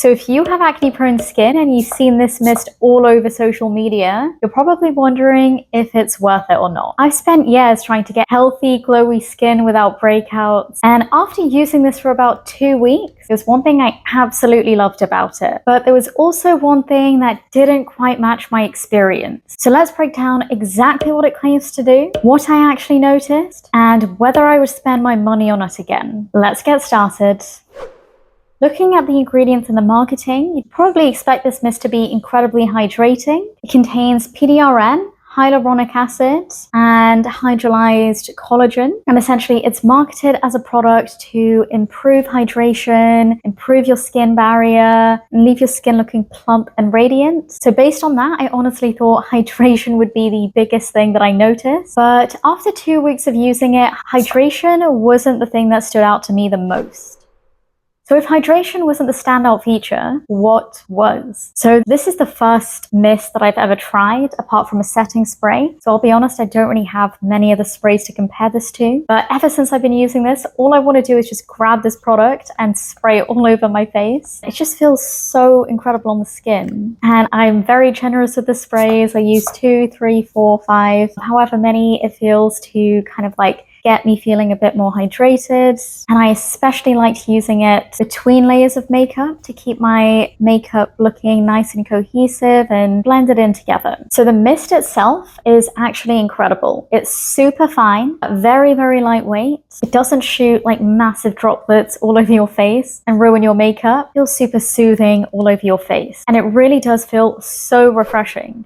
So if you have acne-prone skin and you've seen this mist all over social media, you're probably wondering if it's worth it or not. I've spent years trying to get healthy, glowy skin without breakouts, and after using this for about 2 weeks, there's one thing I absolutely loved about it, but there was also one thing that didn't quite match my experience. So let's break down exactly what it claims to do, what I actually noticed, and whether I would spend my money on it again. Let's get started. Looking at the ingredients in the marketing, you'd probably expect this mist to be incredibly hydrating. It contains PDRN, hyaluronic acid, and hydrolyzed collagen. And essentially, it's marketed as a product to improve hydration, improve your skin barrier, and leave your skin looking plump and radiant. So based on that, I honestly thought hydration would be the biggest thing that I noticed. But after 2 weeks of using it, hydration wasn't the thing that stood out to me the most. So if hydration wasn't the standout feature, what was? So this is the first mist that I've ever tried, apart from a setting spray. So I'll be honest, I don't really have many other sprays to compare this to. But ever since I've been using this, all I want to do is just grab this product and spray it all over my face. It just feels so incredible on the skin. And I'm very generous with the sprays. I use 2, 3, 4, 5, however many it feels to kind of like get me feeling a bit more hydrated. And I especially liked using it between layers of makeup to keep my makeup looking nice and cohesive and blended in together. So the mist itself is actually incredible. It's super fine, very, very lightweight. It doesn't shoot like massive droplets all over your face and ruin your makeup. It feels super soothing all over your face. And it really does feel so refreshing.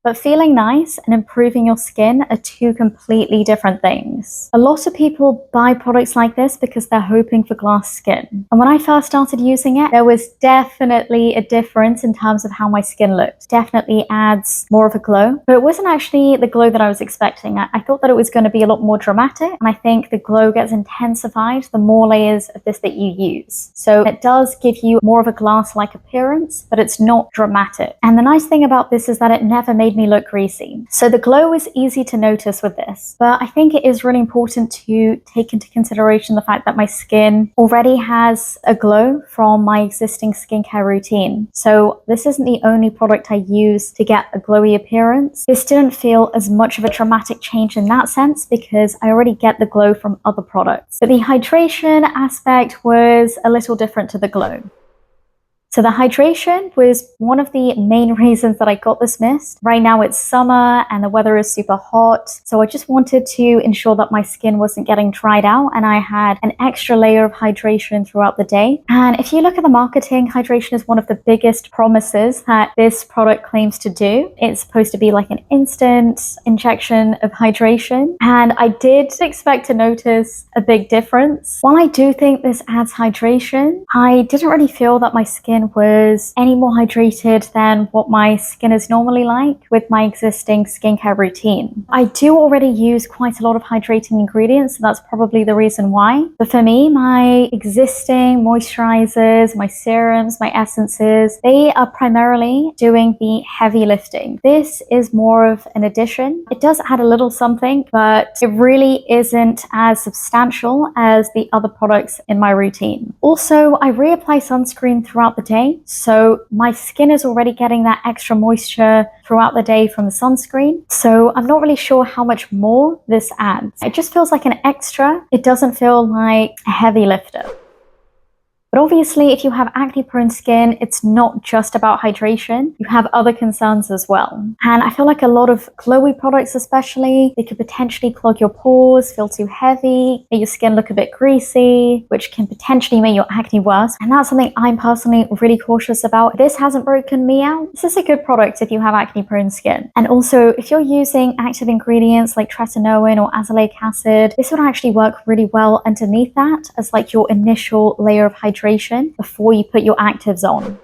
But feeling nice and improving your skin are two completely different things. A lot of people buy products like this because they're hoping for glass skin. And when I first started using it, there was definitely a difference in terms of how my skin looked. Definitely adds more of a glow, but it wasn't actually the glow that I was expecting. I thought that it was going to be a lot more dramatic, and I think the glow gets intensified the more layers of this that you use. So it does give you more of a glass-like appearance, but it's not dramatic. And the nice thing about this is that it never made me look greasy. So the glow is easy to notice with this, but I think it is really important to take into consideration the fact that my skin already has a glow from my existing skincare routine. So this isn't the only product I use to get a glowy appearance. This didn't feel as much of a dramatic change in that sense because I already get the glow from other products. But the hydration aspect was a little different to the glow. So the hydration was one of the main reasons that I got this mist. Right now it's summer and the weather is super hot. So I just wanted to ensure that my skin wasn't getting dried out and I had an extra layer of hydration throughout the day. And if you look at the marketing, hydration is one of the biggest promises that this product claims to do. It's supposed to be like an instant injection of hydration. And I did expect to notice a big difference. While I do think this adds hydration, I didn't really feel that my skin was any more hydrated than what my skin is normally like with my existing skincare routine. I do already use quite a lot of hydrating ingredients, so that's probably the reason why. But for me, my existing moisturizers, my serums, my essences, they are primarily doing the heavy lifting. This is more of an addition. It does add a little something, but it really isn't as substantial as the other products in my routine. Also, I reapply sunscreen throughout the day, so my skin is already getting that extra moisture throughout the day from the sunscreen. So I'm not really sure how much more this adds. It just feels like an extra. It doesn't feel like a heavy lifter. But obviously, if you have acne-prone skin, it's not just about hydration. You have other concerns as well. And I feel like a lot of glowy products especially, they could potentially clog your pores, feel too heavy, make your skin look a bit greasy, which can potentially make your acne worse. And that's something I'm personally really cautious about. This hasn't broken me out. This is a good product if you have acne-prone skin. And also, if you're using active ingredients like tretinoin or azelaic acid, this would actually work really well underneath that as like your initial layer of hydration before you put your actives on.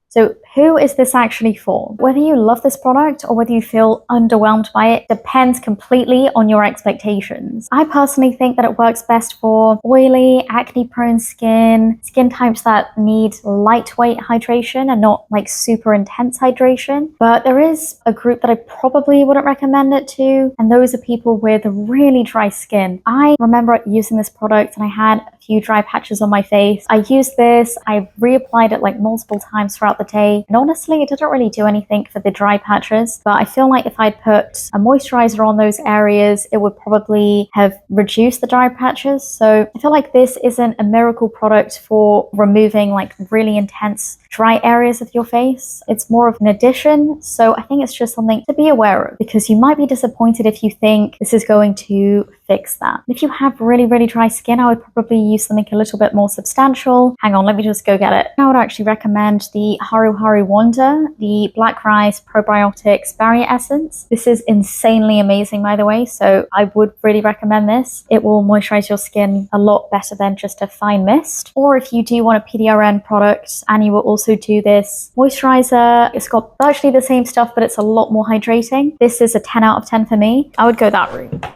So who is this actually for? Whether you love this product or whether you feel underwhelmed by it depends completely on your expectations. I personally think that it works best for oily, acne-prone skin types that need lightweight hydration and not like super intense hydration. But there is a group that I probably wouldn't recommend it to, and those are people with really dry skin. I remember using this product and I had a few dry patches on my face. I used this, I reapplied it like multiple times throughout the day, and honestly, it didn't really do anything for the dry patches, but I feel like if I'd put a moisturizer on those areas, it would probably have reduced the dry patches. So I feel like this isn't a miracle product for removing like really intense dry areas of your face. It's more of an addition, so I think it's just something to be aware of, because you might be disappointed if you think this is going to fix that. If you have really dry skin, I would probably use something a little bit more substantial. Hang on, let me just go get it. I would actually recommend the Haruharu Wonder, the Black Rice Probiotics Barrier Essence. This is insanely amazing, by the way, so I would really recommend this. It will moisturize your skin a lot better than just a fine mist. Or if you do want a PDRN product, and you will also do this moisturizer, it's got virtually the same stuff, but it's a lot more hydrating. This is a 10 out of 10 for me. I would go that route.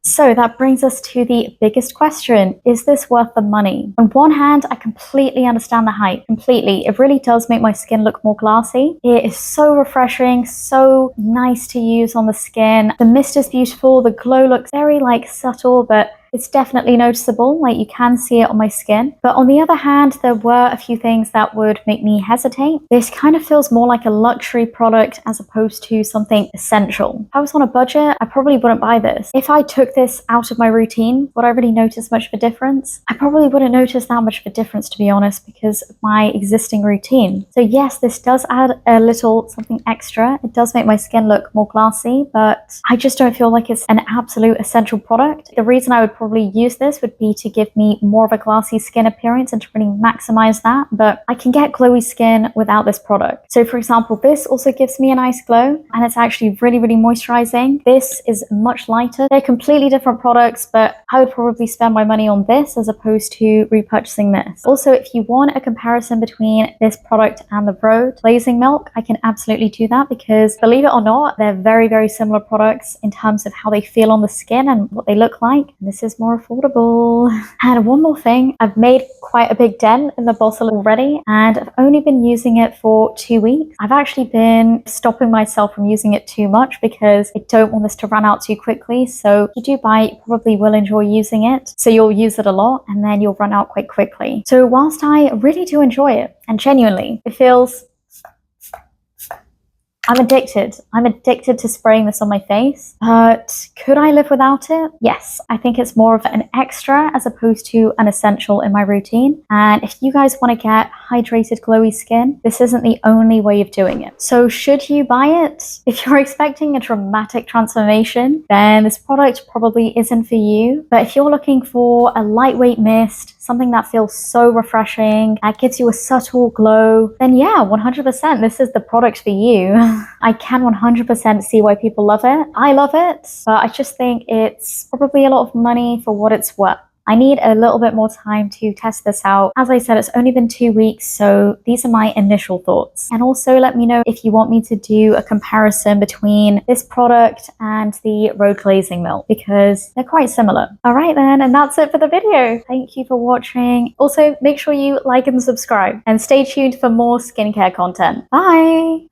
So that brings us to the biggest question. Is this worth the money? On one hand, I completely understand the hype. Completely. It really does make my skin look more glassy. It is so refreshing, so nice to use on the skin. The mist is beautiful. The glow looks very like subtle, but it's definitely noticeable, like you can see it on my skin. But on the other hand, there were a few things that would make me hesitate. This kind of feels more like a luxury product as opposed to something essential. If I was on a budget, I probably wouldn't buy this. If I took this out of my routine, would I really notice much of a difference? I probably wouldn't notice that much of a difference, to be honest, because of my existing routine. So yes, this does add a little something extra. It does make my skin look more glassy, but I just don't feel like it's an absolute essential product. The reason I would probably use this would be to give me more of a glassy skin appearance and to really maximize that, but I can get glowy skin without this product. So for example, this also gives me a nice glow, and it's actually really moisturizing. This is much lighter. They're completely different products, but I would probably spend my money on this as opposed to repurchasing this. Also, if you want a comparison between this product and the Rhode Glazing Milk, I can absolutely do that, because believe it or not, they're very similar products in terms of how they feel on the skin and what they look like. And this is more affordable. And one more thing, I've made quite a big dent in the bottle already, and I've only been using it for 2 weeks. I've actually been stopping myself from using it too much because I don't want this to run out too quickly. So if you do buy it, you probably will enjoy using it. So you'll use it a lot and then you'll run out quite quickly. So whilst I really do enjoy it, and genuinely, it feels I'm addicted. I'm addicted to spraying this on my face, but could I live without it? Yes, I think it's more of an extra as opposed to an essential in my routine. And if you guys want to get hydrated, glowy skin, this isn't the only way of doing it. So should you buy it? If you're expecting a dramatic transformation, then this product probably isn't for you. But if you're looking for a lightweight mist, something that feels so refreshing, that gives you a subtle glow, then yeah, 100%, this is the product for you. I can 100% see why people love it. I love it, but I just think it's probably a lot of money for what it's worth. I need a little bit more time to test this out. As I said, it's only been 2 weeks, so these are my initial thoughts. And also let me know if you want me to do a comparison between this product and the Rhode Glazing Milk, because they're quite similar. All right then, and that's it for the video. Thank you for watching. Also, make sure you like and subscribe, and stay tuned for more skincare content. Bye!